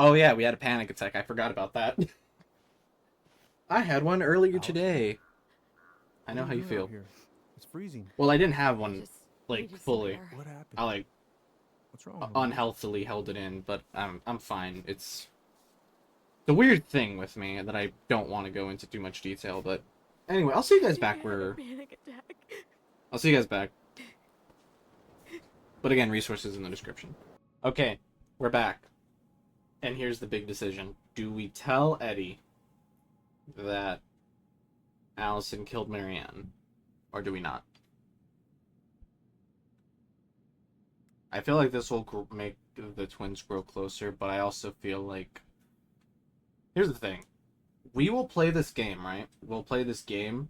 Oh yeah, we had a panic attack. I forgot about that. I had one earlier Allison, today. I what know are you how you doing out feel. here? It's freezing. Well, I didn't have I one, just like, need to see fully. her. What happened? I, like, What's wrong, Louise? unhealthily held it in, but I'm fine. It's the weird thing with me that I don't want to go into too much detail, but anyway, I'll see you guys I back had a where... panic attack. I'll see you guys back. But again, resources in the description. Okay, we're back. And here's the big decision. Do we tell Eddie that Allison killed Marianne? Or do we not? I feel like this will make the twins grow closer, but I also feel like... Here's the thing. We will play this game, right? We'll play this game.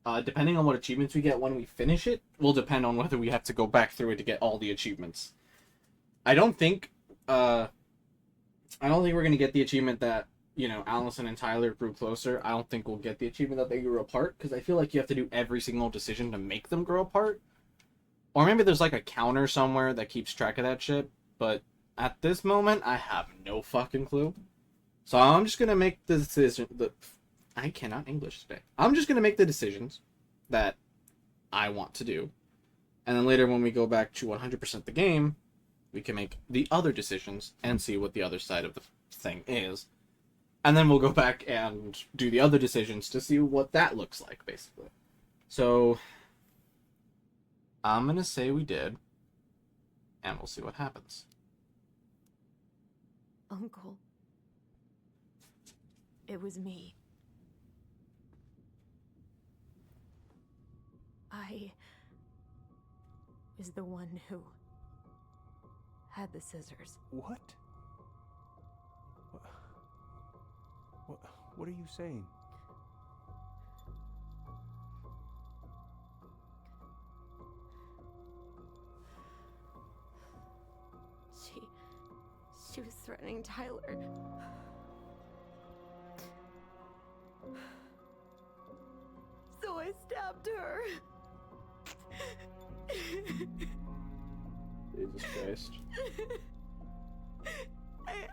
Depending on what achievements we get when we finish it, will depend on whether we have to go back through it to get all the achievements. I don't think we're gonna get the achievement that, you know, Allison and Tyler grew closer. I don't think we'll get the achievement that they grew apart, because I feel like you have to do every single decision to make them grow apart. Or maybe there's like a counter somewhere that keeps track of that shit. But at this moment, I have no fucking clue. So I'm just gonna make the decision. I cannot English today. I'm just gonna make the decisions that I want to do, and then later when we go back to 100% the game, we can make the other decisions and see what the other side of the thing is, and then we'll go back and do the other decisions to see what that looks like, basically. So I'm gonna say we did, and we'll see what happens. Uncle. It was me. I was the one who had the scissors. What? What are you saying? She was threatening Tyler. So I stabbed her. Jesus Christ.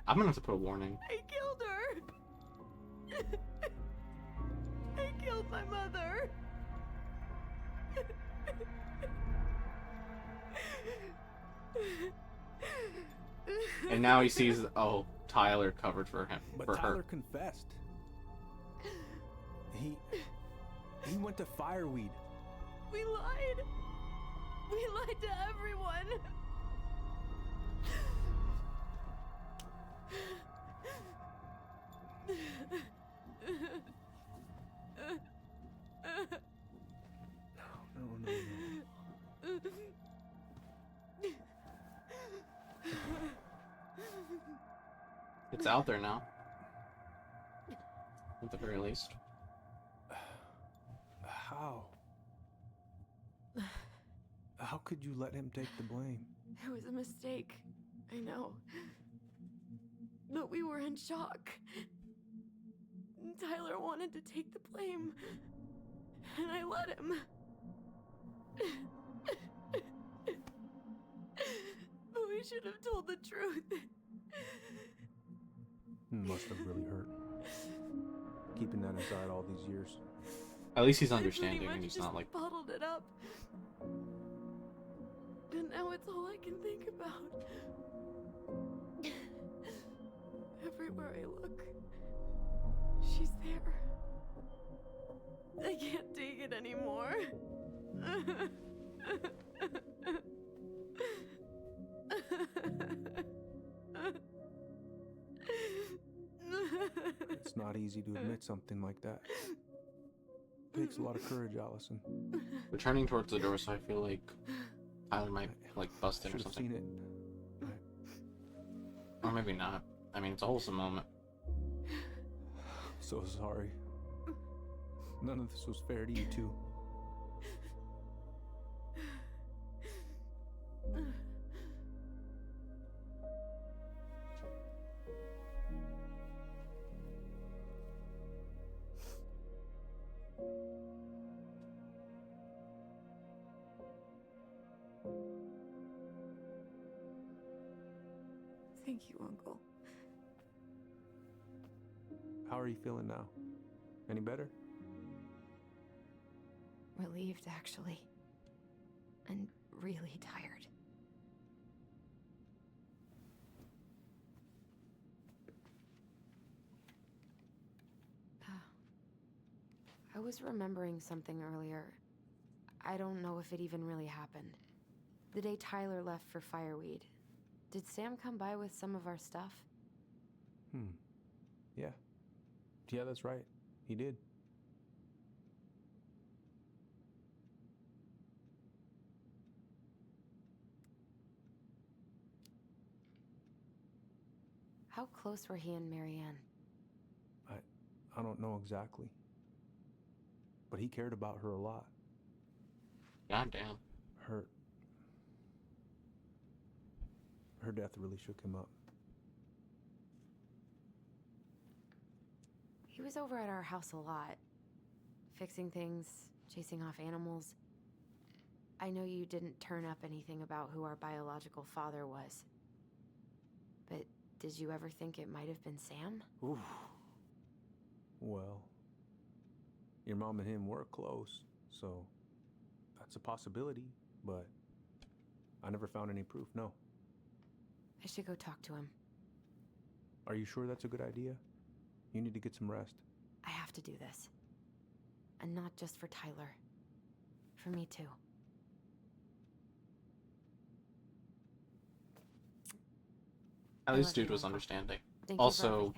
I'm gonna have to put a warning. I killed her. I killed my mother. And now he sees, oh, Tyler covered for him, But for Tyler her. confessed. He went to Fireweed. We lied. We lied to everyone. No. It's out there now. At the very least. How? How could you let him take the blame? It was a mistake. I know. But we were in shock. Tyler wanted to take the blame. And I let him. But we should have told the truth. Must have really hurt. Keeping that inside all these years. At least he's I pretty understanding much and he's just not like... bottled it up. And now it's all I can think about. Everywhere I look, she's there. I can't take it anymore. It's not easy to admit something like that. Takes a lot of courage, Allison. We're turning towards the door, so I feel like Tyler might, like, bust in or Should have something. seen it. Or maybe not. I mean, it's a wholesome moment. So sorry. None of this was fair to you two. Thank you, Uncle. How are you feeling now? Any better? Relieved, actually. And really tired. I was remembering something earlier. I don't know if it even really happened. The day Tyler left for Fireweed, did Sam come by with some of our stuff? Yeah. Yeah, that's right. He did. How close were he and Marianne? I don't know exactly. But he cared about her a lot. Goddamn. Her death really shook him up. He was over at our house a lot. Fixing things, chasing off animals. I know you didn't turn up anything about who our biological father was. But did you ever think it might have been Sam? Oof. Well, your mom and him were close, so that's a possibility, but I never found any proof, no. I should go talk to him. Are you sure that's a good idea? You need to get some rest. I have to do this. And not just for Tyler. For me too. At I least love you, dude was Uncle. understanding. Thank you for Also,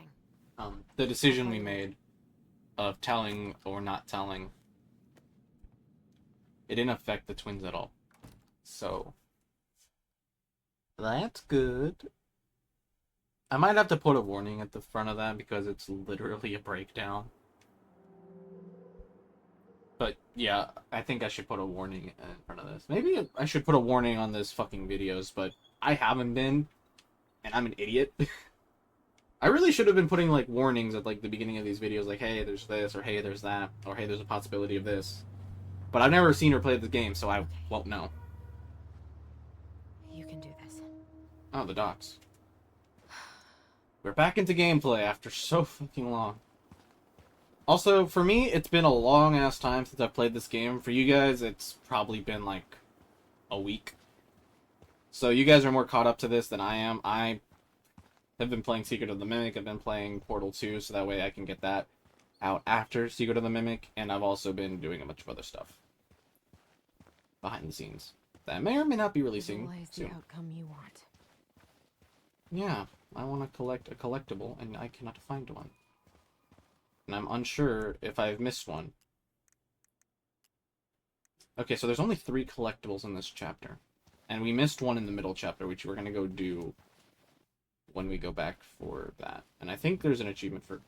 everything. the decision we made of telling or not telling, it didn't affect the twins at all. So, that's good. I might have to put a warning at the front of that because it's literally a breakdown. But yeah, I think I should put a warning in front of this. Maybe I should put a warning on this fucking videos, but I haven't been, and I'm an idiot. I really should have been putting like warnings at like the beginning of these videos, like, hey, there's this, or hey, there's that, or hey, there's a possibility of this. But I've never seen or played the game, so I won't know. You can do this. Oh, the docks. We're back into gameplay after so fucking long. Also, for me, it's been a long-ass time since I've played this game. For you guys, it's probably been, like, a week. So you guys are more caught up to this than I am. I have been playing Secret of the Mimic. I've been playing Portal 2, so that way I can get that out after Secret of the Mimic. And I've also been doing a bunch of other stuff behind the scenes that may or may not be releasing Visualize the soon. outcome you want. Yeah, I want to collect a collectible, and I cannot find one. And I'm unsure if I've missed one. Okay, so there's only 3 collectibles in this chapter. And we missed one in the middle chapter, which we're going to go do when we go back for that. And I think there's an achievement for...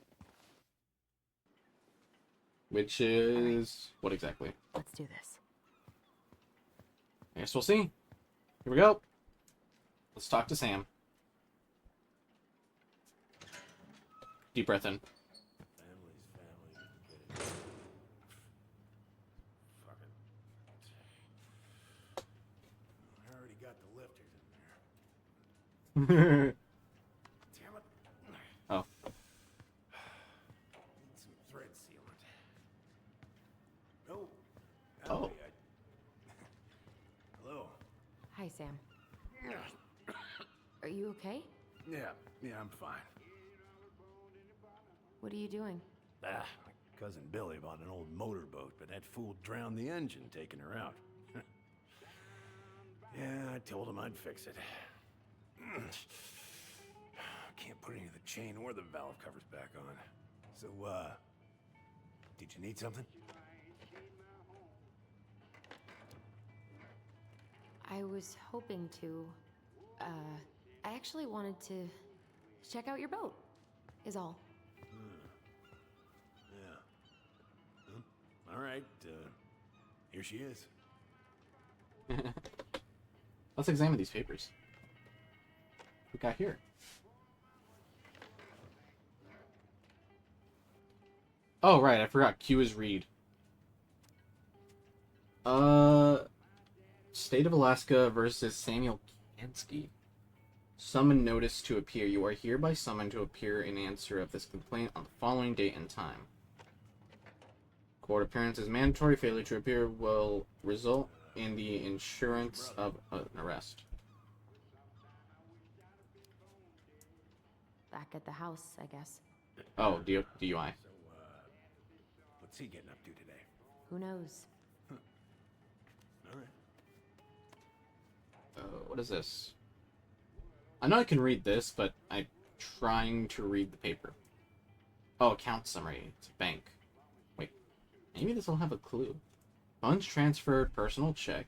Which is... What exactly? Let's do this. I guess we'll see. Here we go. Let's talk to Sam. Deep breath in. Family's family. Get it. Fuck it. I already got the lifters in there. Damn it. Oh. Need some thread sealant. No. Oh. Hello. Hi, Sam. Are you okay? Yeah, I'm fine. What are you doing? My cousin Billy bought an old motorboat, but that fool drowned the engine taking her out. Yeah, I told him I'd fix it. Can't put any of the chain or the valve covers back on. So, did you need something? I was hoping to. I actually wanted to check out your boat, is all. Yeah. Well, all right, here she is. Let's examine these papers. What we got here? Oh, right, I forgot. Q is read. State of Alaska versus Samuel Kansky. Summon notice to appear. You are hereby summoned to appear in answer of this complaint on the following date and time. Court appearance is mandatory. Failure to appear will result in the insurance of an arrest. Back at the house, I guess. Oh, DUI. So, what's he getting up to today? Who knows? All right. What is this? I know I can read this, but I'm trying to read the paper. Oh, account summary. It's a bank. Wait, maybe this will have a clue. Funds transferred, personal check.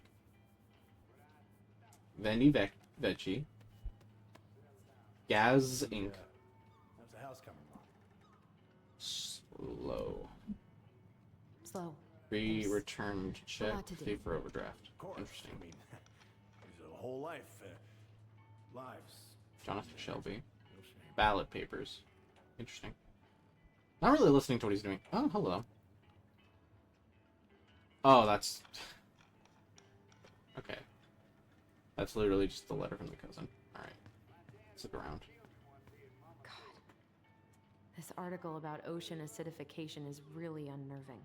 Vendi Vecchi. Gaz Inc. How's the house coming along? Slow. Slow. Returned check. lot to do. Fee for overdraft. Of course. Interesting. I mean, there's a whole life, lives. Jonathan Shelby. No shame. Ballot papers. Interesting. Not really listening to what he's doing. Oh, hello. Oh, that's... Okay. That's literally just the letter from the cousin. Alright. Let's look around. God. This article about ocean acidification is really unnerving.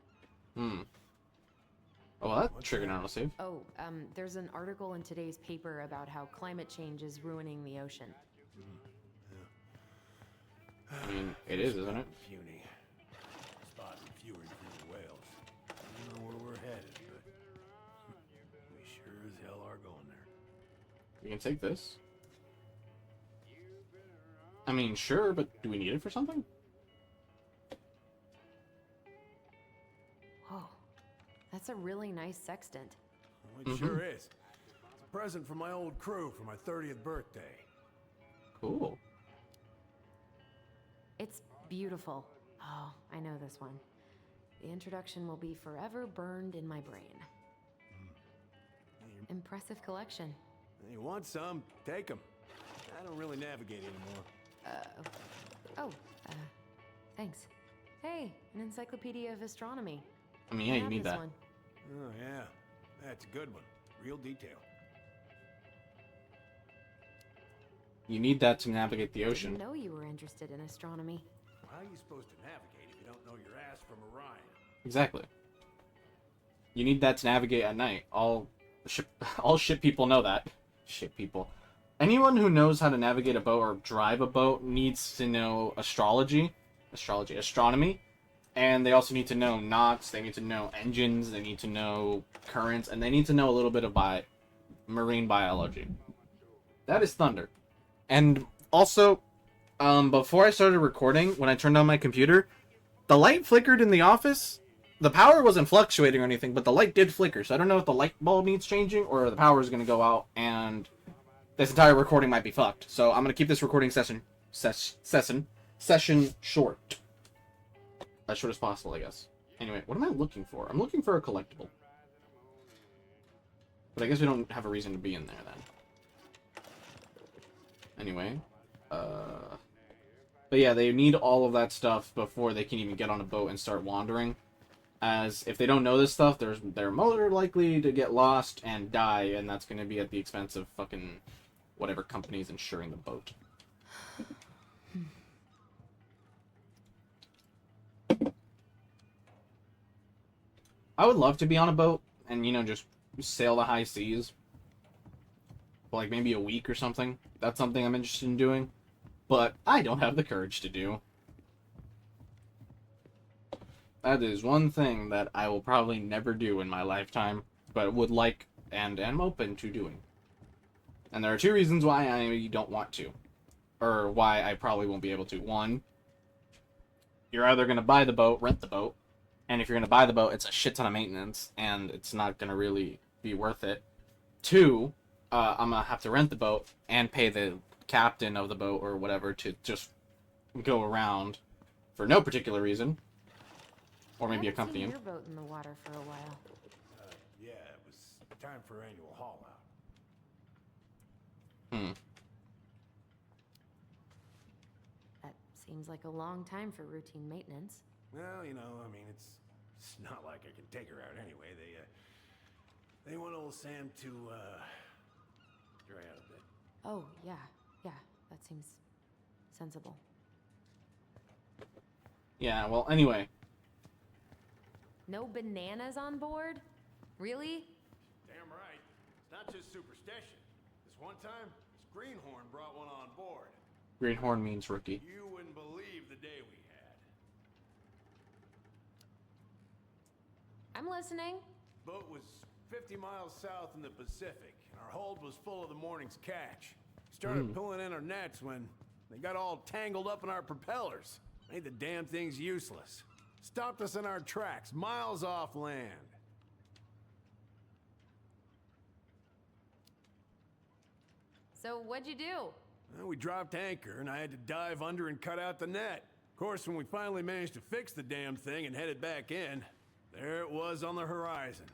Oh, well, that triggered an autosave. Oh, there's an article in today's paper about how climate change is ruining the ocean. I mean, it is, isn't it? Puny. Spotting fewer and fewer whales. I don't know where we're headed, but we sure as hell are going there. We can take this. I mean, sure, but do we need it for something? Whoa. That's a really nice sextant. Well, it sure is. It's a present from my old crew for my 30th birthday. Cool. It's beautiful. Oh, I know this one. The introduction will be forever burned in my brain. Impressive collection. You want some? Take them. I don't really navigate anymore. Thanks. Hey, an encyclopedia of astronomy. I mean, yeah, I you have need this that. one. Oh, yeah. That's a good one. Real detail. You need that to navigate the Didn't ocean. know you were interested in astronomy. How are you supposed to navigate if you don't know your ass from Orion? Exactly. You need that to navigate at night. All ship people know that. Ship people. Anyone who knows how to navigate a boat or drive a boat needs to know astronomy, and they also need to know knots, they need to know engines, they need to know currents, and they need to know a little bit of marine biology. That is thunder. And also, before I started recording, when I turned on my computer, the light flickered in the office. The power wasn't fluctuating or anything, but the light did flicker, so I don't know if the light bulb needs changing or the power is going to go out, and this entire recording might be fucked. So I'm going to keep this recording session short. As short as possible, I guess. Anyway, what am I looking for? I'm looking for a collectible. But I guess we don't have a reason to be in there, then. Anyway. But yeah, they need all of that stuff before they can even get on a boat and start wandering. As if they don't know this stuff, they're more likely to get lost and die, and that's going to be at the expense of fucking whatever company's insuring the boat. I would love to be on a boat and, just sail the high seas. For like maybe a week or something. That's something I'm interested in doing. But I don't have the courage to do. That is one thing that I will probably never do in my lifetime, but would like and am open to doing. And there are two reasons why I don't want to. Or why I probably won't be able to. One, you're either going to buy the boat, rent the boat, and if you're going to buy the boat, it's a shit ton of maintenance, and it's not going to really be worth it. Two, I'm going to have to rent the boat and pay the captain of the boat or whatever to just go around for no particular reason. Or maybe I haven't accompany seen him. your boat in the water for a while. Yeah, it was time for annual haul out. That seems like a long time for routine maintenance. Well, it's not like I can take her out anyway. They want old Sam to dry out a bit. Oh, yeah. That seems sensible. Yeah, well, anyway. No bananas on board? Really? Damn right. It's not just superstition. This one time, this greenhorn brought one on board. Greenhorn means rookie. You wouldn't believe the day we had. I'm listening. Boat was 50 miles south in the Pacific, and our hold was full of the morning's catch. Started pulling in our nets when they got all tangled up in our propellers. Made the damn things useless. Stopped us in our tracks, miles off land. So what'd you do? Well, we dropped anchor, and I had to dive under and cut out the net. Of course, when we finally managed to fix the damn thing and headed back in, there it was on the horizon.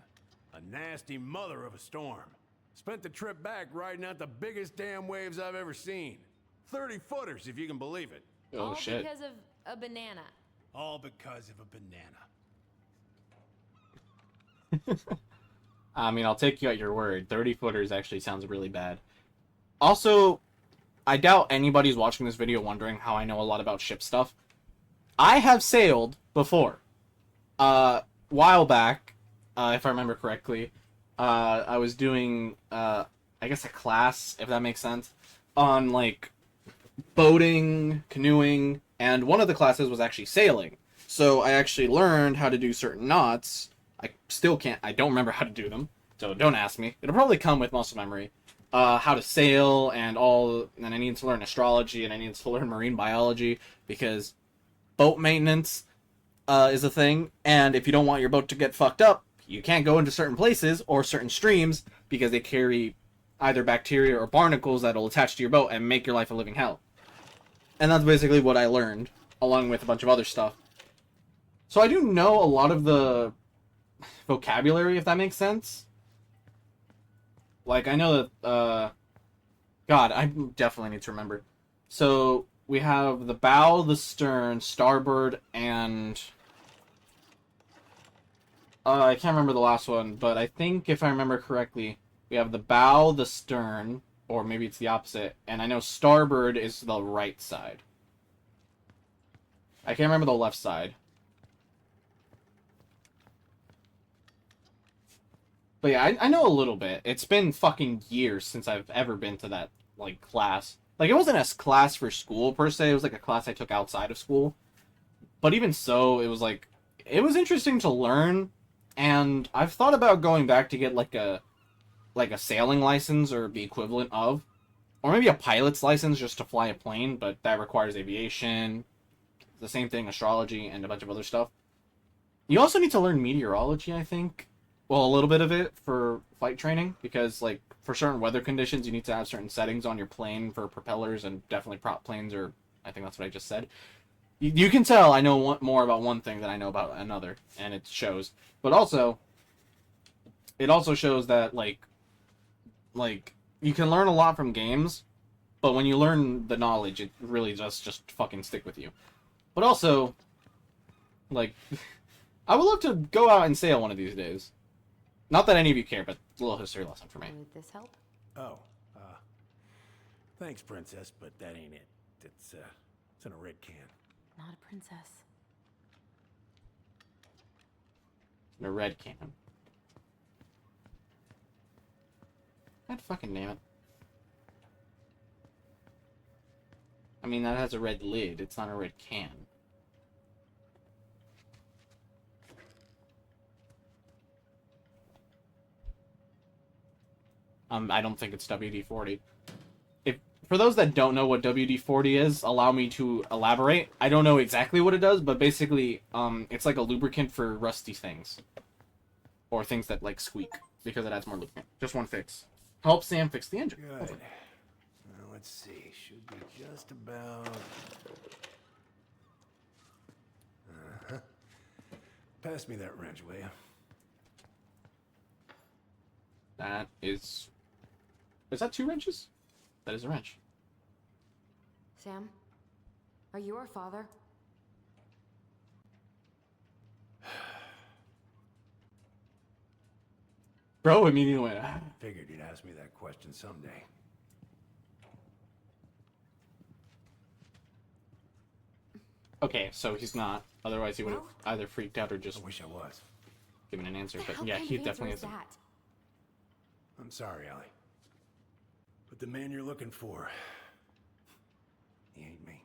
A nasty mother of a storm. Spent the trip back riding out the biggest damn waves I've ever seen. 30-footers, if you can believe it. Oh, All shit. because of a banana. All because of a banana. I mean, I'll take you at your word. 30-footers actually sounds really bad. Also, I doubt anybody's watching this video wondering how I know a lot about ship stuff. I have sailed before. While back, if I remember correctly, I was doing, I guess a class, if that makes sense, on, like, boating, canoeing, and one of the classes was actually sailing. So I actually learned how to do certain knots. I still can't, I don't remember how to do them, so don't ask me. It'll probably come with muscle memory. How to sail and I need to learn astrology and I need to learn marine biology because boat maintenance is a thing, and if you don't want your boat to get fucked up, you can't go into certain places or certain streams because they carry either bacteria or barnacles that'll attach to your boat and make your life a living hell. And that's basically what I learned, along with a bunch of other stuff. So I do know a lot of the vocabulary, if that makes sense. Like, I know that, God, I definitely need to remember. So, we have the bow, the stern, starboard, and... I can't remember the last one, but I think, if I remember correctly, we have the bow, the stern, or maybe it's the opposite, and I know starboard is the right side. I can't remember the left side. But yeah, I know a little bit. It's been fucking years since I've ever been to that, like, class. Like, it wasn't a class for school, per se. It was, like, a class I took outside of school. But even so, it was, like... It was interesting to learn. And I've thought about going back to get, like a sailing license, or the equivalent of. Or maybe a pilot's license just to fly a plane, but that requires aviation. The same thing, astrology, and a bunch of other stuff. You also need to learn meteorology, I think. Well, a little bit of it for flight training, because, like, for certain weather conditions, you need to have certain settings on your plane for propellers, and definitely prop planes, or I think that's what I just said. You can tell I know more about one thing than I know about another, and it shows. But also, it also shows that, like, you can learn a lot from games, but when you learn the knowledge, it really does just fucking stick with you. But also, like, I would love to go out and sail one of these days. Not that any of you care, but a little history lesson for me. Would this help? Oh, thanks, Princess, but that ain't it. It's in a red can. Not a princess. In a red can. God fucking damn it. I mean, that has a red lid. It's not a red can. I don't think it's WD-40. For those that don't know what WD-40 is, allow me to elaborate. I don't know exactly what it does, but basically, it's like a lubricant for rusty things. Or things that, like, squeak, because it adds more lubricant. Just one fix. Help Sam fix the engine. Good. Well, let's see. Should be just about... Uh-huh. Pass me that wrench, will you? That is... Is that 2 wrenches? That is a wrench. Sam? Are you our father? Bro immediately went, ah. Figured you'd ask me that question someday. Okay, so he's not. Otherwise, he would have Well? either freaked out or just I wish I was. given an answer. What But the hell yeah, kind he of answer definitely is isn't. that? I'm sorry, Allie. But the man you're looking for, he ain't me.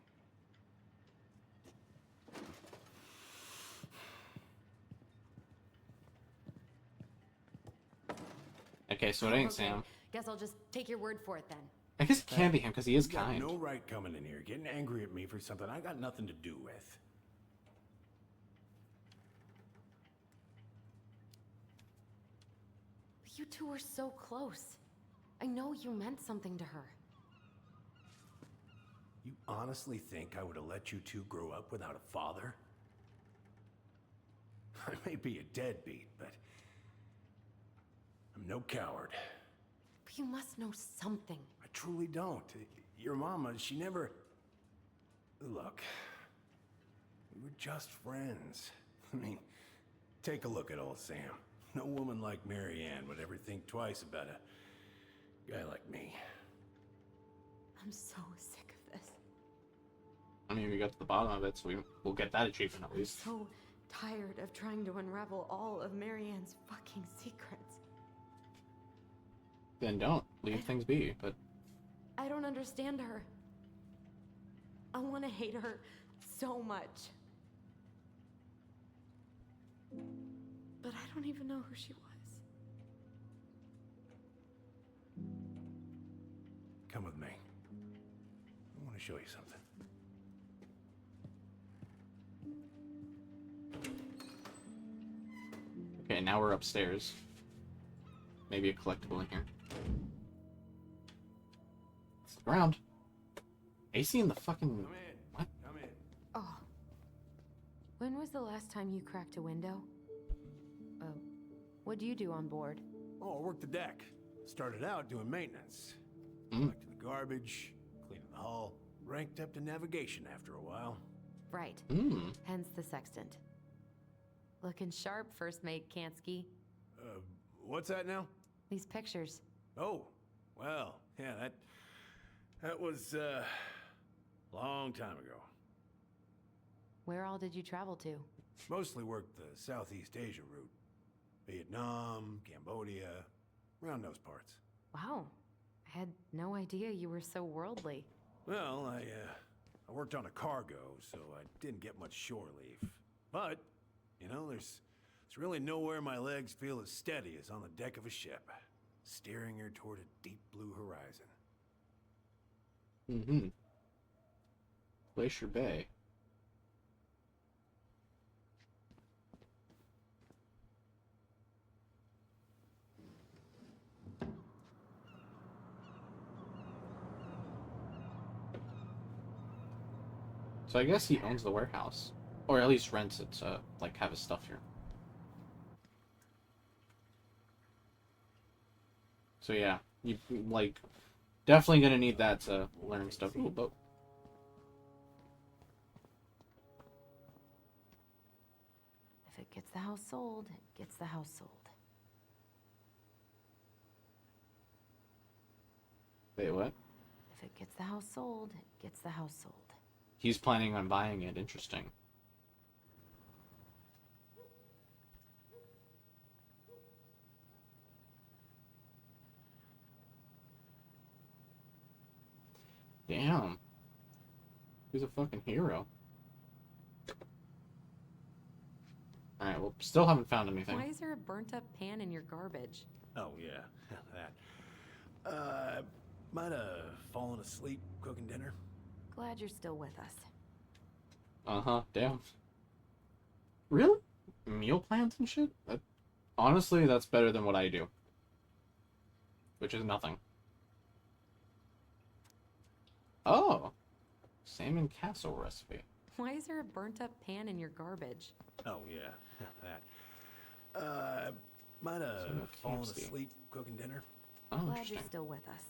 Okay, so it ain't Okay, Sam. guess I'll just take your word for it then. I guess it can be him because he is You got kind. no right coming in here, getting angry at me for something I got nothing to do with. You two were so close. I know you meant something to her. You honestly think I would have let you two grow up without a father? I may be a deadbeat, but I'm no coward. But you must know something. I truly don't. Your mama, she never... Look, we were just friends. I mean, take a look at old Sam. No woman like Mary Ann would ever think twice about a guy like me. I'm so sick of this. I mean, we got to the bottom of it, so we'll get that achievement at least. So tired of trying to unravel all of Marianne's fucking secrets. Then don't. Leave things be, but... I don't understand her. I want to hate her so much. But I don't even know who she was. Come with me. I want to show you something. Okay, now we're upstairs. Maybe a collectible in here. It's the ground. AC in the fucking... Come in. What? Come in. Oh. When was the last time you cracked a window? What do you do on board? Oh, I worked the deck. Started out doing maintenance. Mm. Collected the garbage, cleaning the hull, ranked up to navigation after a while. Right. Hmm. Hence the sextant. Looking sharp, first mate Kansky. What's that now? These pictures. Oh, well, yeah, that was, long time ago. Where all did you travel to? Mostly worked the Southeast Asia route. Vietnam, Cambodia, around those parts. Wow. I had no idea you were so worldly. Well, I worked on a cargo, so I didn't get much shore leave. But, you know, there's really nowhere my legs feel as steady as on the deck of a ship, steering her toward a deep blue horizon. Mm-hmm. Glacier Bay. So I guess he owns the warehouse. Or at least rents it to, like, have his stuff here. So yeah, you, like, definitely gonna need that to learn stuff. Ooh, boat. If it gets the house sold, it gets the house sold. Wait, what? If it gets the house sold, it gets the house sold. He's planning on buying it. Interesting. Damn. He's a fucking hero. Alright, well, still haven't found anything. Why is there a burnt up pan in your garbage? Oh, yeah, that. Might have fallen asleep cooking dinner. Glad you're still with us. Uh-huh, damn. Really? Meal plans and shit? Honestly, that's better than what I do. Which is nothing. Oh! Salmon casserole recipe. Why is there a burnt up pan in your garbage? Oh, yeah, that. Might have Salmon fallen KFC. asleep cooking dinner. Oh, Glad interesting. you're still with us.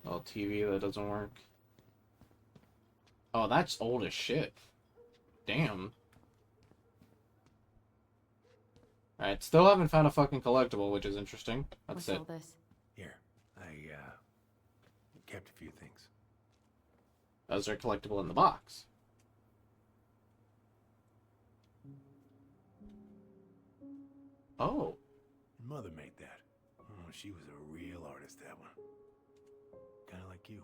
Little TV that doesn't work. Oh, that's old as shit. Damn. Alright, still haven't found a fucking collectible, which is interesting. That's What's it. all this? Here, I kept a few things. Those are collectible in the box. Oh. Your mother made that. Oh, she was a real artist, that one. Kind of like you.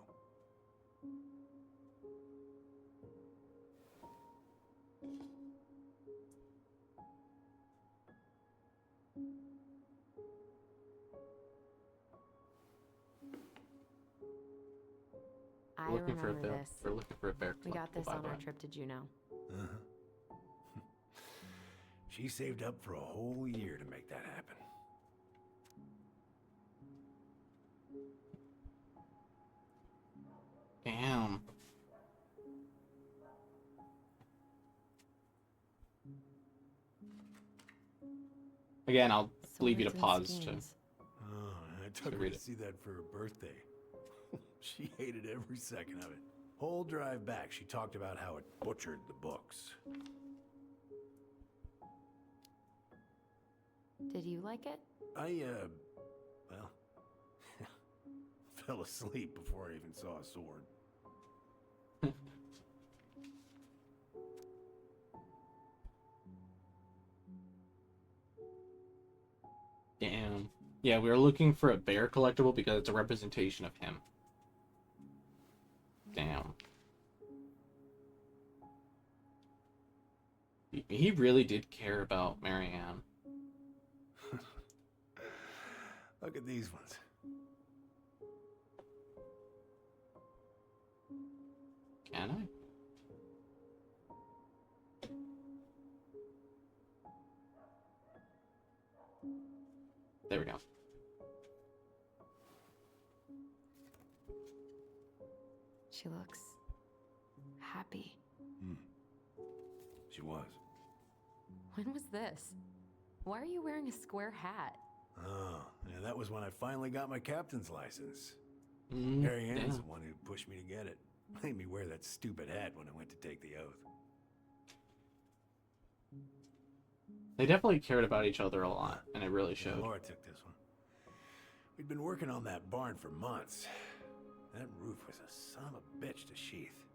I We're looking for a remember bear. this. We're looking for a bear. We got this collectible, by on the our way. trip to Juneau. Uh-huh. She saved up for a whole year to make that happen. Damn. Again, I'll leave you to Swords and pause to. schemes. Oh, I took her read to it. see that for her birthday. She hated every second of it. Whole drive back, she talked about how it butchered the books. Did you like it? Well, fell asleep before I even saw a sword. Damn. Yeah, we were looking for a bear collectible because it's a representation of him. Damn. He really did care about Marianne. Look at these ones. Can I? There we go. She looks happy. She was. When was this? Why are you wearing a square hat? Oh, yeah, that was when I finally got my captain's license. Mm, Harry Ann's damn. the one who pushed me to get it. Made me wear that stupid hat when I went to take the oath. They definitely cared about each other a lot, and it really Yeah, showed. Laura took this one. We'd been working on that barn for months. That roof was a son of a bitch to sheath.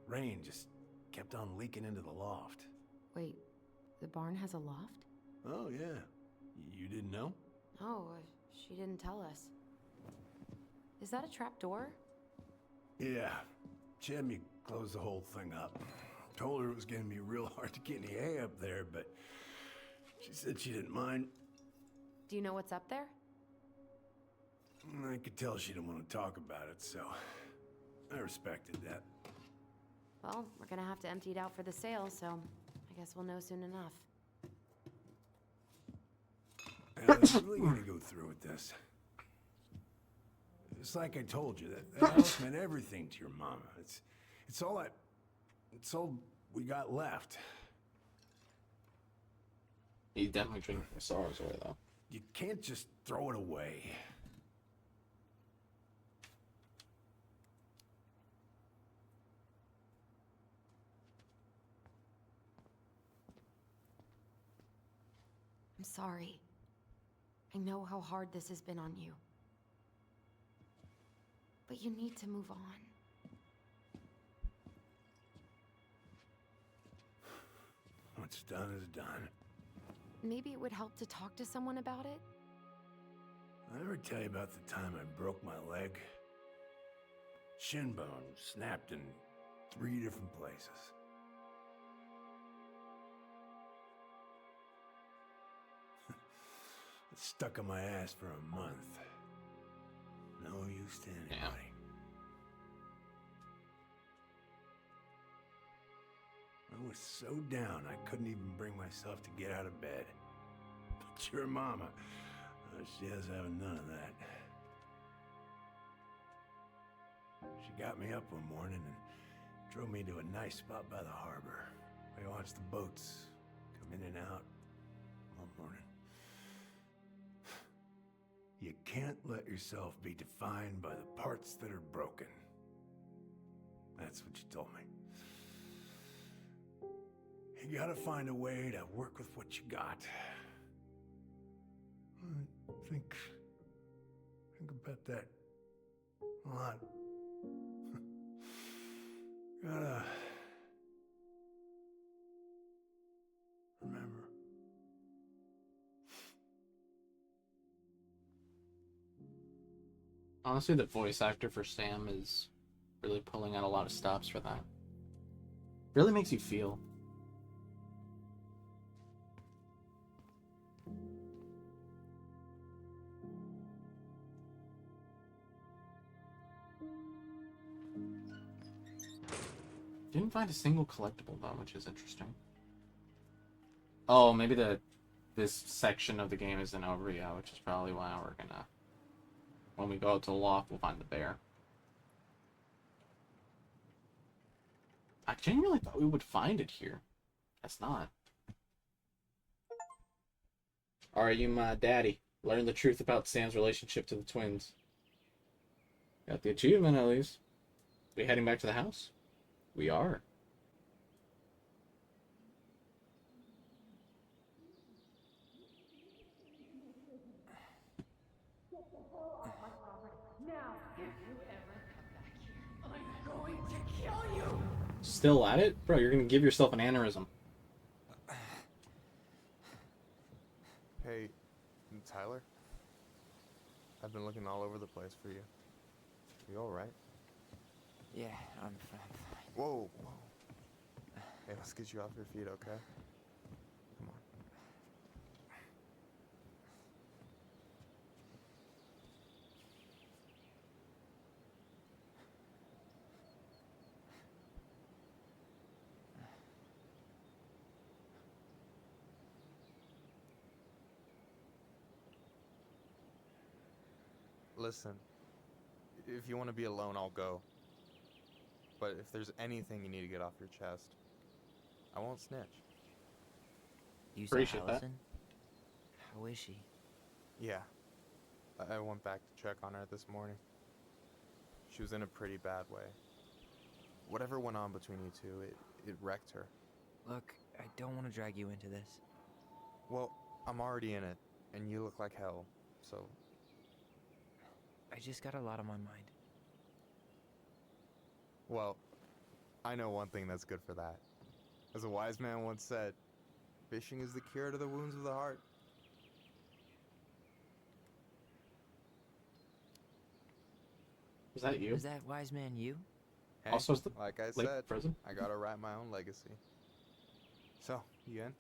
Rain just kept on leaking into the loft. Wait, the barn has a loft? Oh, yeah. You didn't know? Oh, she didn't tell us. Is that a trap door? Yeah. She had me close the whole thing up. Told her it was going to be real hard to get any hay up there, but she said she didn't mind. Do you know what's up there? I could tell she didn't want to talk about it, so I respected that. Well, we're gonna have to empty it out for the sale, so I guess we'll know soon enough. I was really going to go through with this. It's like I told you, that house meant everything to your mama. It's all we got left. He's definitely drinking the sorrows away, though. You can't just throw it away. I'm sorry. I know how hard this has been on you. But you need to move on. What's done is done. Maybe it would help to talk to someone about it? I ever tell you about the time I broke my leg? Shin bone snapped in 3 different places. It stuck in my ass for a month. No use to anybody. Damn. I was so down I couldn't even bring myself to get out of bed. But your mama, she has having none of that. She got me up one morning and drove me to a nice spot by the harbor. I watched the boats come in and out all morning. You can't let yourself be defined by the parts that are broken. That's what you told me. You gotta find a way to work with what you got. Think about that a lot. Gotta remember. Honestly, the voice actor for Sam is really pulling out a lot of stops for that. Really makes you feel. Didn't find a single collectible though, which is interesting. Oh, maybe this section of the game isn't over yet, which is probably why we're gonna, when we go out to the loft, we'll find the bear. I genuinely thought we would find it here. That's not. Are you my daddy? Learn the truth about Sam's relationship to the twins. Got the achievement at least. We heading back to the house? We are. Still at it? Bro, you're gonna give yourself an aneurysm. Hey, Tyler? I've been looking all over the place for you. You alright? Yeah, I'm fine. Whoa, whoa. Hey, let's get you off your feet, okay? Come on. Listen, if you want to be alone, I'll go. But if there's anything you need to get off your chest, I won't snitch. You saw Appreciate that. Allison? How is she? Yeah. I went back to check on her this morning. She was in a pretty bad way. Whatever went on between you two, it wrecked her. Look, I don't want to drag you into this. Well, I'm already in it, and you look like hell, so... I just got a lot on my mind. Well, I know one thing that's good for that. As a wise man once said, fishing is the cure to the wounds of the heart. Is that you? Is that wise man you? Hey, Also, is the like I lake said, prison? I gotta write my own legacy. So, you in?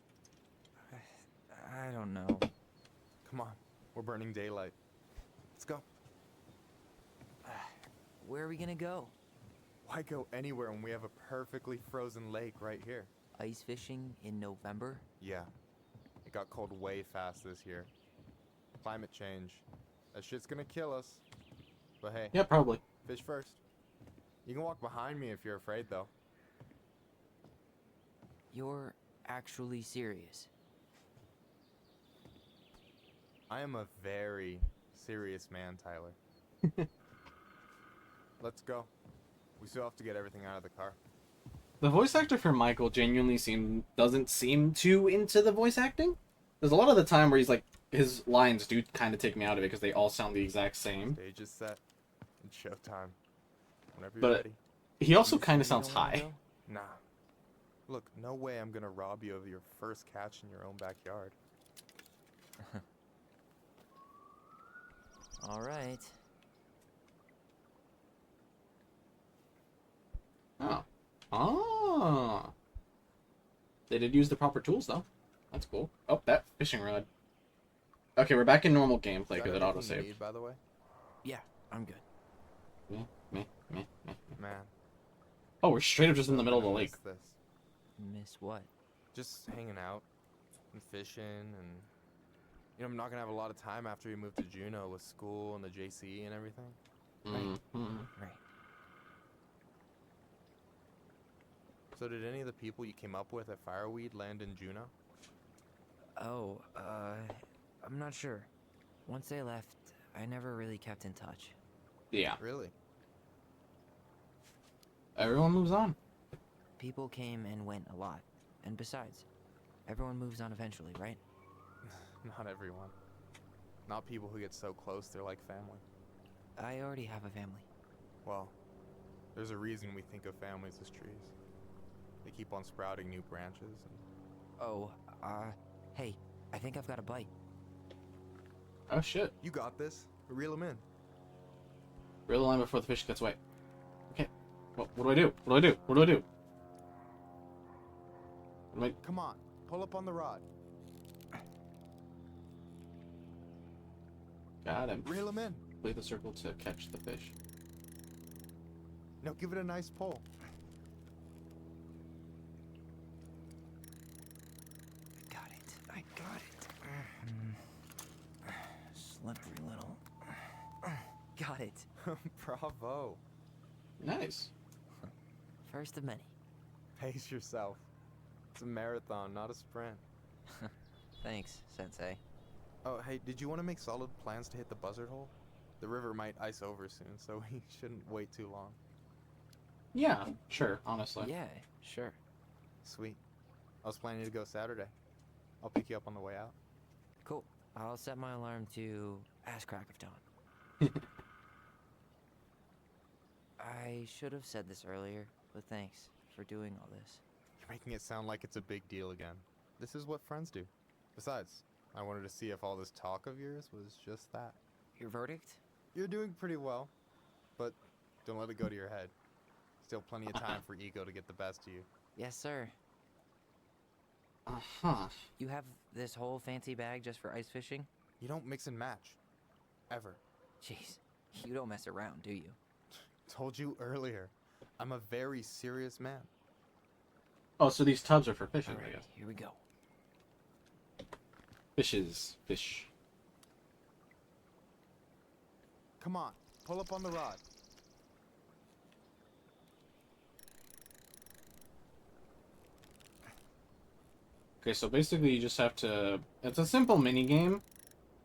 I don't know. Come on, we're burning daylight. Let's go. Where are we gonna go? Why go anywhere when we have a perfectly frozen lake right here? Ice fishing in November? Yeah, it got cold way fast this year. Climate change. That shit's gonna kill us. But hey, Yeah, probably. fish first. You can walk behind me if you're afraid, though. You're actually serious. I am a very serious man, Tyler. Let's go. We still have to get everything out of the car. The voice actor for Michael genuinely doesn't seem too into the voice acting. There's a lot of the time where he's like, his lines do kind of take me out of it because they all sound the exact same. Stage is set. It's showtime. Whenever you're But ready. he also You kind of sure you sounds don't wanna high. go? Nah. Look, no way I'm gonna rob you of your first catch in your own backyard. All right. Oh. Oh. They did use the proper tools, though. That's cool. Oh, that fishing rod. Okay, we're back in normal gameplay Is that because it everything you autosaved. need, by the way? Yeah, I'm good. Meh. Man. Oh, we're straight up just in the I'm middle of the gonna lake. miss this. Miss what? Just hanging out and fishing and... You know, I'm not gonna have a lot of time after we move to Juneau with school and the JC and everything. Mhm. Right. So did any of the people you came up with at Fireweed land in Juneau? Oh, I'm not sure. Once they left, I never really kept in touch. Yeah. Really? Everyone moves on. People came and went a lot. And besides, everyone moves on eventually, right? Not everyone. Not people who get so close they're like family. I already have a family. Well, there's a reason we think of families as trees. They keep on sprouting new branches and... Oh, hey, I think I've got a bite. Oh, shit. You got this. Reel them in. Reel the line before the fish gets away. Okay. What do I do? What do I do? What do I do? What do I... Come on, pull up on the rod. Got him. Reel him in. Complete the circle to catch the fish. Now give it a nice pull. Got it. I got it. Slippery little. Got it. Bravo. Nice. First of many. Pace yourself. It's a marathon, not a sprint. Thanks, Sensei. Oh, hey, did you want to make solid plans to hit the buzzard hole? The river might ice over soon, so we shouldn't wait too long. Yeah, sure, honestly. Yeah, sure. Sweet. I was planning to go Saturday. I'll pick you up on the way out. Cool. I'll set my alarm to ass crack of dawn. I should have said this earlier, but thanks for doing all this. You're making it sound like it's a big deal again. This is what friends do. Besides, I wanted to see if all this talk of yours was just that. Your verdict? You're doing pretty well, but don't let it go to your head. Still plenty of time for ego to get the best of you. Yes, sir. Uh-huh. You have this whole fancy bag just for ice fishing? You don't mix and match. Ever. Jeez, you don't mess around, do you? Told you earlier. I'm a very serious man. Oh, so these tubs are for fishing, I Alright, guess. here we go. Fishes. Fish. Come on, pull up on the rod. Okay, so basically you just have to... It's a simple mini game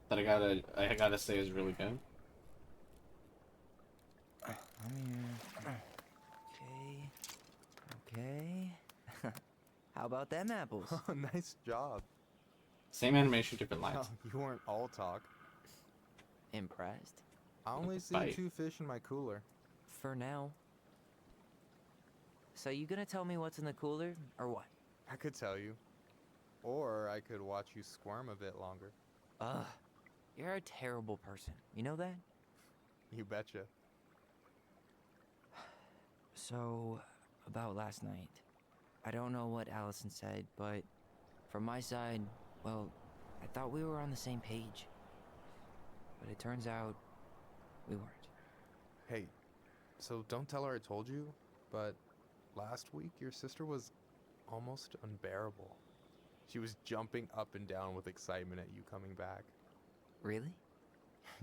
that I gotta say is really good. Okay. How about them apples? Nice job. Same animation, different lines. Oh, you weren't all talk. Impressed? I only see Bite. 2 fish in my cooler. For now. So you gonna tell me what's in the cooler, or what? I could tell you. Or I could watch you squirm a bit longer. Ugh. You're a terrible person. You know that? You betcha. So, about last night. I don't know what Allison said, but from my side, well, I thought we were on the same page. But it turns out we weren't. Hey, so don't tell her I told you, but last week your sister was almost unbearable. She was jumping up and down with excitement at you coming back. Really?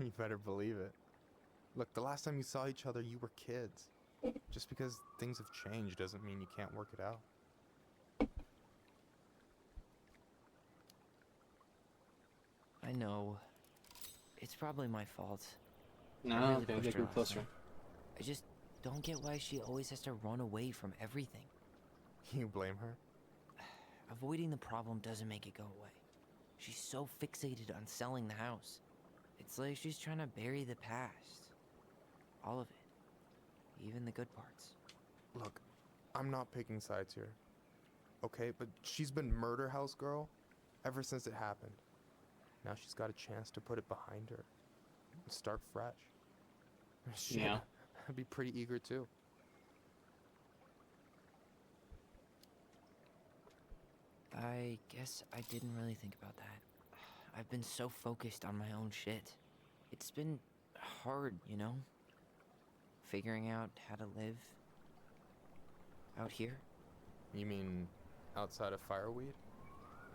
You better believe it. Look, the last time you saw each other, you were kids. Just because things have changed doesn't mean you can't work it out. I know. It's probably my fault. No, I really okay, pushed get her you last closer. night. I just don't get why she always has to run away from everything. You blame her? Avoiding the problem doesn't make it go away. She's so fixated on selling the house. It's like she's trying to bury the past. All of it. Even the good parts. Look, I'm not picking sides here. Okay, but she's been murder house girl ever since it happened. Now she's got a chance to put it behind her and start fresh. Shit, Yeah. I'd be pretty eager too. I guess I didn't really think about that. I've been so focused on my own shit. It's been hard, you know? Figuring out how to live out here. You mean outside of fireweed?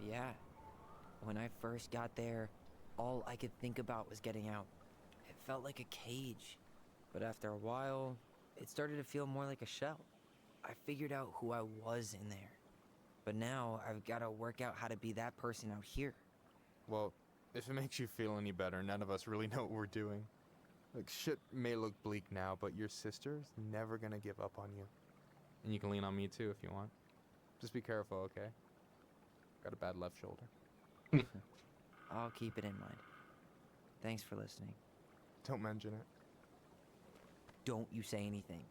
Yeah. When I first got there, all I could think about was getting out. It felt like a cage. But after a while, it started to feel more like a shell. I figured out who I was in there. But now I've got to work out how to be that person out here. Well, if it makes you feel any better, none of us really know what we're doing. Like, shit may look bleak now, but your sister's never gonna give up on you. And you can lean on me too if you want. Just be careful, okay? Got a bad left shoulder. I'll keep it in mind. Thanks for listening. Don't mention it. Don't you say anything.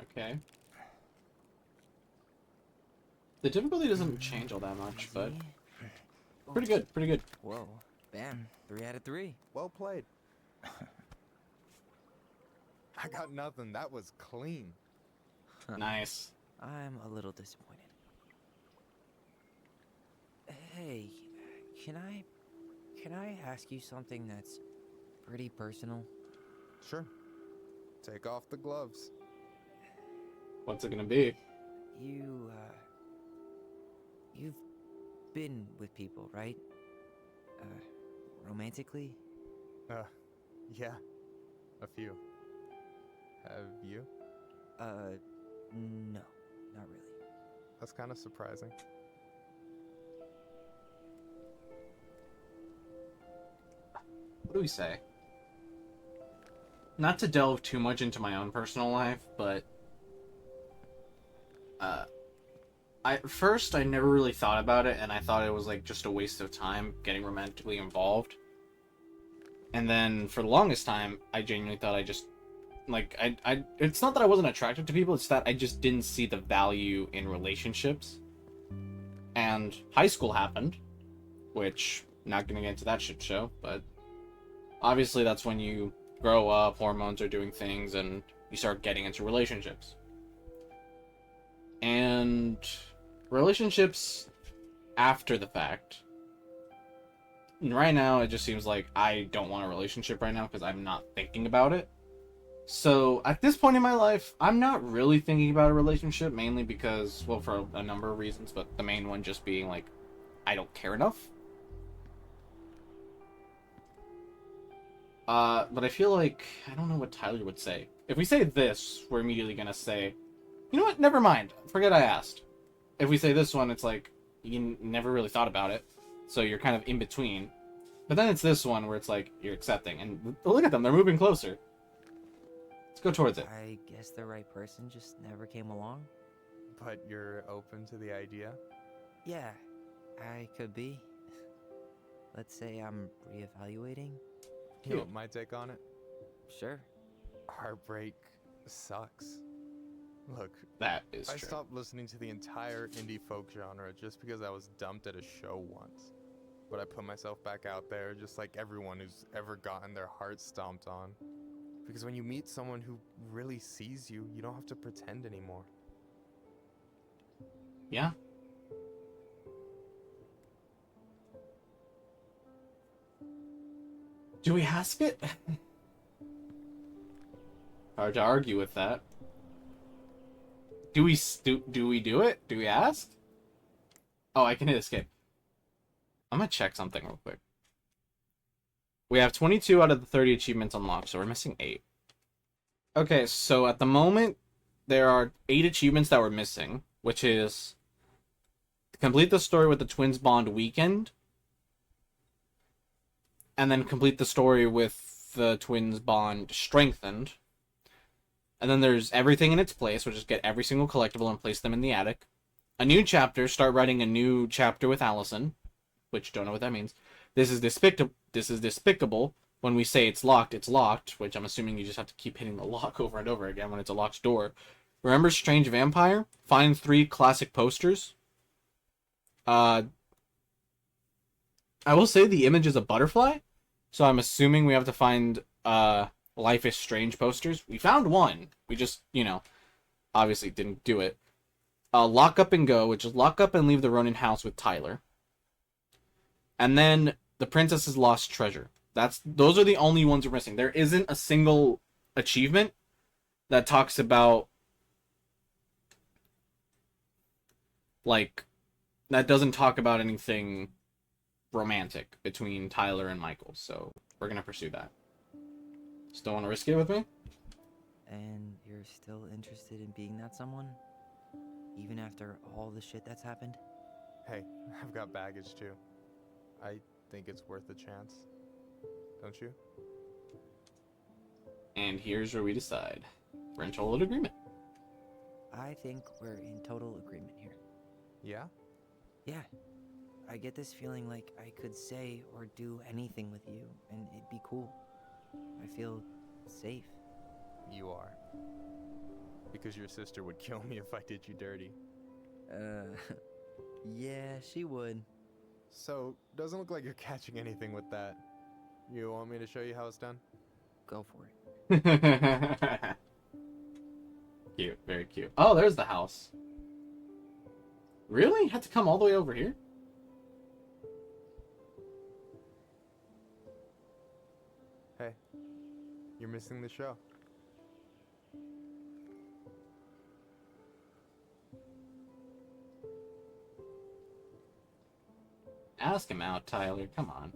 Okay. The difficulty doesn't change all that much, but Easy. pretty good, pretty good. Whoa. Bam. 3 out of 3. Well played. I got nothing. That was clean. Nice. I'm a little disappointed. Hey, can I ask you something that's pretty personal? Sure. Take off the gloves. What's it gonna be? You've been with people, right? Romantically? Yeah. A few. Have you? No, not really. That's kind of surprising. What do we say? Not to delve too much into my own personal life, but I never really thought about it, and I thought it was like just a waste of time getting romantically involved. And then for the longest time, I genuinely thought I just like it's not that I wasn't attracted to people, it's that I just didn't see the value in relationships. And high school happened, which not gonna get into that shit show, but obviously that's when you grow up, hormones are doing things, and you start getting into relationships. And relationships after the fact. Right now, it just seems like I don't want a relationship right now because I'm not thinking about it. So, at this point in my life, I'm not really thinking about a relationship, mainly because, well, for a number of reasons, but the main one just being, like, I don't care enough. But I feel like, I don't know what Tyler would say. If we say this, we're immediately gonna say, you know what, never mind, forget I asked. If we say this one, it's like, you never really thought about it, so you're kind of in between. But then it's this one where it's like, you're accepting, and look at them, they're moving closer. Let's go towards it. I guess the right person just never came along? But you're open to the idea? Yeah, I could be. Let's say I'm reevaluating. You know what my take on it? Sure. Heartbreak sucks. Look, That is I true. stopped listening to the entire indie folk genre just because I was dumped at a show once. But I put myself back out there just like everyone who's ever gotten their heart stomped on. Because when you meet someone who really sees you, you don't have to pretend anymore. Yeah. Do we ask it? Hard to argue with that. Do we do it? Do we ask? Oh, I can hit escape. I'm gonna check something real quick. We have 22 out of the 30 achievements unlocked, so we're missing 8. Okay, so at the moment, there are 8 achievements that we're missing, which is complete the story with the twins bond weekend, and then complete the story with the twins bond strengthened. And then there's everything in its place, which is get every single collectible and place them in the attic. A new chapter, start writing a new chapter with Allison, which don't know what that means. This is despicable. When we say it's locked, which I'm assuming you just have to keep hitting the lock over and over again when it's a locked door. Remember Strange Vampire? Find 3 classic posters. I will say the image is a butterfly, so I'm assuming we have to find Life is Strange posters. We found one. We just, obviously didn't do it. Lock Up and Go, which is lock up and leave the Ronin house with Tyler. And then The Princess's Lost Treasure. Those are the only ones we're missing. There isn't a single achievement that talks about, that doesn't talk about anything romantic between Tyler and Michael. So we're going to pursue that. Still want to risk it with me? And you're still interested in being that someone? Even after all the shit that's happened? Hey, I've got baggage too. I think it's worth a chance. Don't you? And here's where we decide. We're in total agreement. I think we're in total agreement here. Yeah? Yeah. I get this feeling like I could say or do anything with you, and it'd be cool. I feel safe. You are. Because your sister would kill me if I did you dirty. Yeah, she would. So, doesn't look like you're catching anything with that. You want me to show you how it's done? Go for it. Cute, very cute. Oh, there's the house. Really? Had to come all the way over here? Hey, you're missing the show. Ask him out, Tyler. Come on.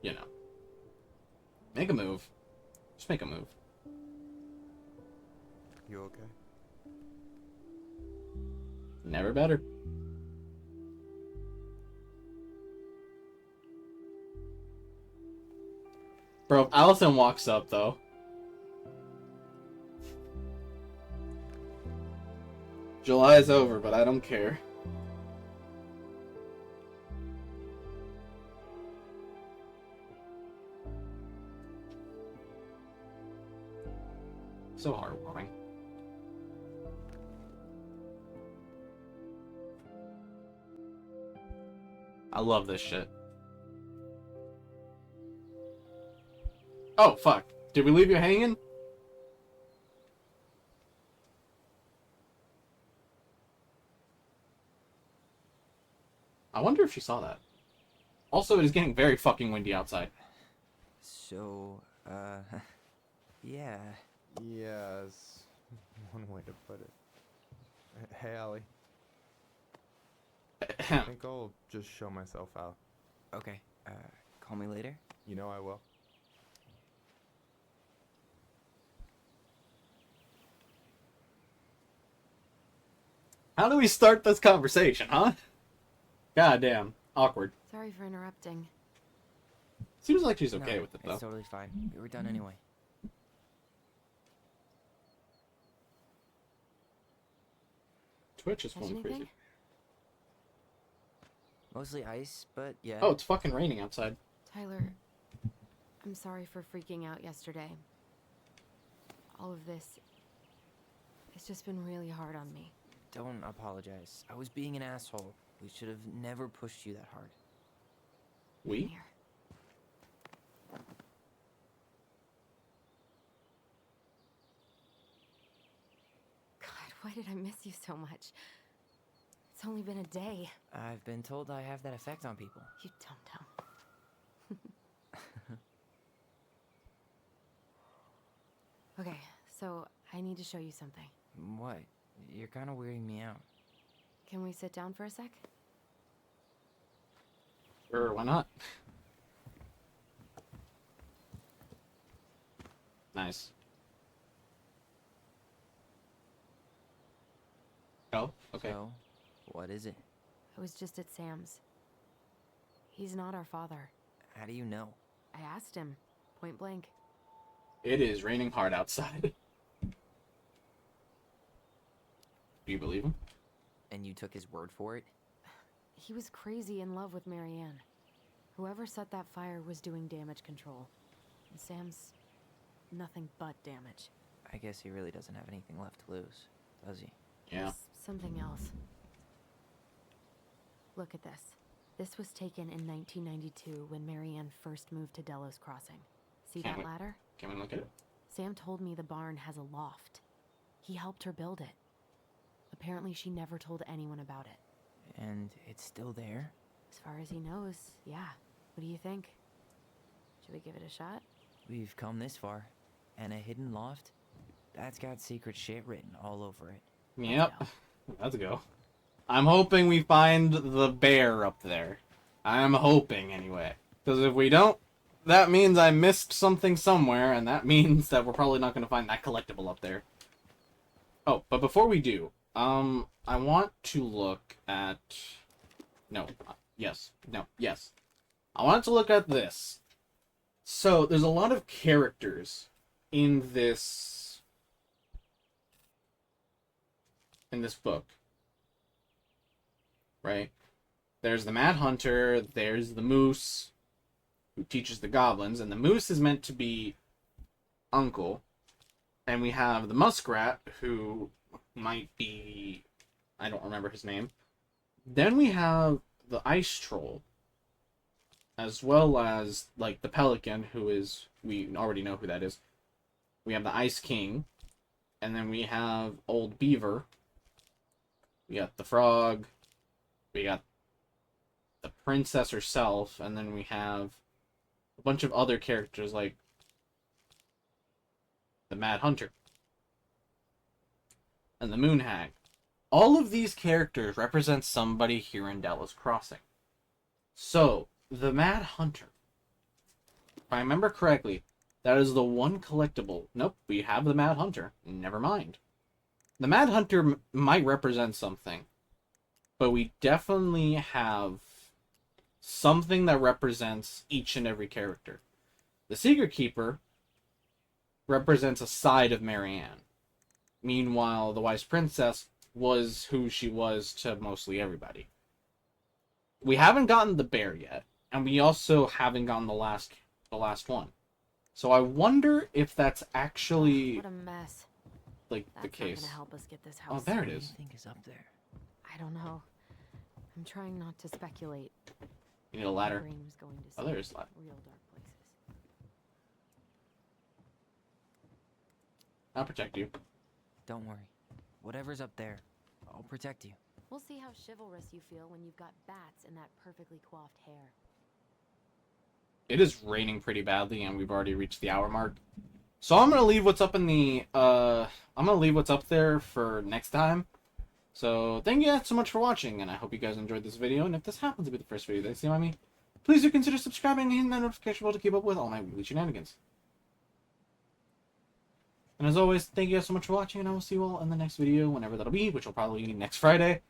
You know. Make a move. Just make a move. You okay? Never better. Bro, if Allison walks up, though. July is over, but I don't care. So heartwarming. I love this shit. Oh, fuck. Did we leave you hanging? I wonder if she saw that. Also, it is getting very fucking windy outside. So, yeah. Yes, one way to put it. Hey, Allie. I think I'll just show myself out. Okay, call me later. You know I will. How do we start this conversation, huh? Goddamn. Awkward. Sorry for interrupting. Seems like she's okay No, with it, though. It's totally fine. We were done anyway. Twitch is Catch going anything? crazy. Mostly ice, but yeah. Oh, it's fucking raining outside. Tyler, I'm sorry for freaking out yesterday. All of this, it's just been really hard on me. Don't apologize. I was being an asshole. We should have never pushed you that hard. We? Here. God, why did I miss you so much? It's only been a day. I've been told I have that effect on people. You dum-dum. Okay, so I need to show you something. What? You're kind of weirding me out. Can we sit down for a sec? Sure, why not? Nice. Oh, okay. So, what is it? I was just at Sam's. He's not our father. How do you know? I asked him, point blank. It is raining hard outside. Do you believe him? And you took his word for it? He was crazy in love with Marianne. Whoever set that fire was doing damage control. And Sam's nothing but damage. I guess he really doesn't have anything left to lose, does he? Yeah. There's something else. Look at this. This was taken in 1992 when Marianne first moved to Delos Crossing. See Can't that wait. ladder? Can we look at it? Sam told me the barn has a loft. He helped her build it. Apparently she never told anyone about it. And it's still there? As far as he knows, yeah. What do you think? Should we give it a shot? We've come this far. And a hidden loft? That's got secret shit written all over it. Yep. go. Let's go. I'm hoping we find the bear up there. I'm hoping, anyway. Because if we don't, that means I missed something somewhere, and that means that we're probably not going to find that collectible up there. Oh, but before we do, I want to look at... No. Yes. No. Yes. I want to look at this. So, there's a lot of characters in this book. right? There's the Mad Hunter, there's the Moose, who teaches the goblins, and the Moose is meant to be Uncle. And we have the Muskrat, who might be... I don't remember his name. Then we have the Ice Troll, as well as, like, the Pelican, who is... We already know who that is. We have the Ice King, and then we have Old Beaver. We got the Frog. We got the Princess herself, and then we have a bunch of other characters, like the Mad Hunter and the Moon Hag. All of these characters represent somebody here in Dallas Crossing. So, the Mad Hunter, if I remember correctly, that is the one collectible. Nope, we have the Mad Hunter. Never mind. The Mad Hunter might represent something, but we definitely have something that represents each and every character. The Secret Keeper represents a side of Marianne. Meanwhile, the Wise Princess was who she was to mostly everybody. We haven't gotten the bear yet, and we also haven't gotten the last one. So I wonder if that's actually What a mess. like That's the case. not gonna help us get this Oh, house. there it What do is. you think is up there? I don't know. I'm trying not to speculate. You need a My ladder. brain was going to Oh, some there is a ladder. real dark places. I'll protect you. Don't worry. Whatever's up there, I'll protect you. We'll see how chivalrous you feel when you've got bats and that perfectly coiffed hair. It is raining pretty badly, and we've already reached the hour mark. So I'm gonna leave what's up in the I'm gonna leave what's up there for next time. So thank you guys so much for watching, and I hope you guys enjoyed this video. And if this happens to be the first video that you see by me, please do consider subscribing and hitting that notification bell to keep up with all my weekly shenanigans. And as always, thank you guys so much for watching, and I will see you all in the next video, whenever that'll be, which will probably be next Friday.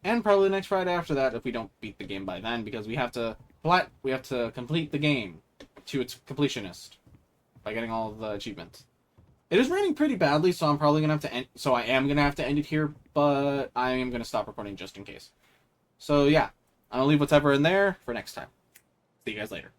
And probably next Friday after that, if we don't beat the game by then, because we have to complete the game to its completionist by getting all of the achievements. It is raining pretty badly, so I'm probably gonna have to end. So I am gonna have to end it here, but I am gonna stop recording just in case. So yeah, I'll leave whatever in there for next time. See you guys later.